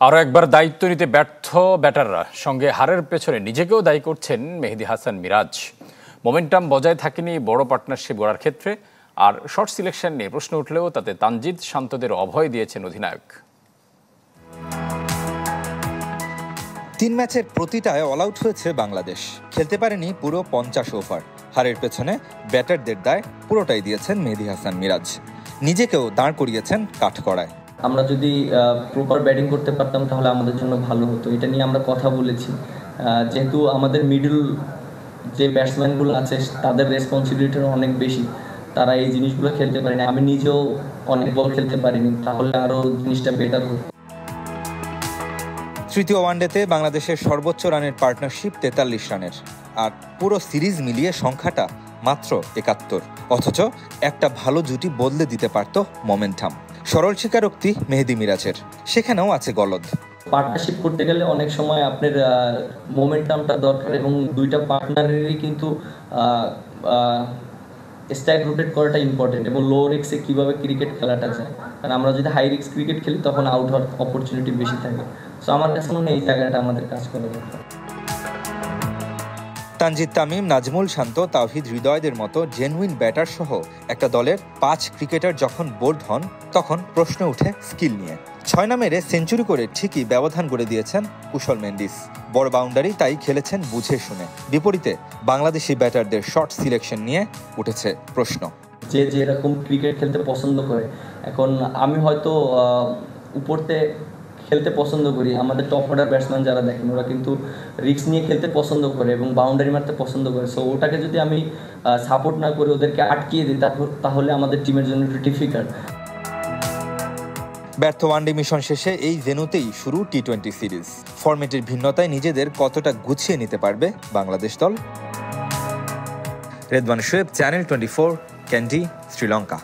আরও একবার দায়িত্ব নিতে ব্যর্থ ব্যাটাররা, সঙ্গে হারের পেছনে নিজেকেও দায়ী করছেন মেহেদী হাসান মিরাজ। মোমেন্টাম বজায় থাকেনি বড় পার্টনারশিপ গড়ার ক্ষেত্রে, আর শর্ট সিলেকশন নিয়ে প্রশ্ন উঠলেও তাতে তানজিদ শান্তদের অভয় দিয়েছেন অধিনায়ক। ৩ ম্যাচের প্রতিটায় অল আউট হয়েছে বাংলাদেশ, খেলতে পারেনি পুরো ৫০ ওভার। হারের পেছনে ব্যাটারদের দায় পুরোটাই দিয়েছেন মেহেদী হাসান মিরাজ, নিজেকেও দাঁড় করিয়েছেন কাঠগড়ায়। আমরা যদি প্রপার ব্যাটিং করতে পারতাম তাহলে আমাদের জন্য ভালো হতো, এটা নিয়ে আমরা কথা বলেছি। যেহেতু আমাদের মিডল যে ব্যাটসম্যানগুলো আছে তাদের রেসপন্সিবিলিটিও অনেক বেশি, তারা এই জিনিসগুলো খেলতে পারেনি। আমি নিজেও অনেক বল খেলতে পারিনি, তাহলে আরও জিনিসটা বেটার হতো। তৃতীয় ওয়ানডেতে বাংলাদেশের সর্বোচ্চ রানের পার্টনারশিপ ৪৩ রানের, আর পুরো সিরিজ মিলিয়ে সংখ্যাটা মাত্র ৭১। অথচ একটা ভালো জুটি বদলে দিতে পারত মোমেন্টাম। সরল স্বীকারোক্তি মেহেদী মিরাজের, সেখানেও আছে গলদ। পার্টনারশিপ করতে গেলে অনেক সময় আপনার মোমেন্টামটা দরকার, এবং দুইটা পার্টনারেরই কিন্তু স্ট্রাইক রোটেট করাটা ইম্পর্টেন্ট, এবং লো রিস্কে কীভাবে ক্রিকেট খেলাটা যায়। কারণ আমরা যদি হাই রিস্ক ক্রিকেট খেলি তখন আউট হওয়ার অপরচুনিটি বেশি থাকে। সো আমার কাছে মনে হয় এই জায়গাটা আমাদের কাজ করা দরকার। তানজিদ তামিম, নাজমুল শান্ত, তাওহিদ হৃদয়দের মতো জেনুইন ব্যাটার সহ একটা দলের ৫ ক্রিকেটার যখন বোল্ড হন, তখন প্রশ্ন উঠে স্কিল নিয়ে। ৬ না মেরে সেঞ্চুরি করে ঠিকই ব্যবধান গড়ে দিয়েছেন কুশল মেন্ডিস। বড় বাউন্ডারি তাই খেলেছেন বুঝে শুনে। বিপরীতে বাংলাদেশি ব্যাটারদের শর্ট সিলেকশন নিয়ে উঠেছে প্রশ্ন। যে যেরকম ক্রিকেট খেলতে পছন্দ করে, এখন আমি হয়তো উপরতে খেলতে পছন্দ করি, আমাদের টপ অর্ডার ব্যাটসম্যান যারা দেখেন ওরা কিন্তু রিস্ক নিয়ে খেলতে পছন্দ করে এবং বাউন্ডারি মারতে পছন্দ করে। সো ওটাকে যদি আমি সাপোর্ট না করে ওদেরকে আটকিয়ে দিই তাহলে আমাদের টিমের জন্য একটু ডিফিকাল্ট। ব্যর্থ ওয়ানডে মিশন শেষে এই ভেন্যুতেই শুরু টি-20 সিরিজ। ফরম্যাটের ভিন্নতায় নিজেদের কতটা গুছিয়ে নিতে পারবে বাংলাদেশ দল? Redwan Shoaib, channel 24, candy, Sri Lanka.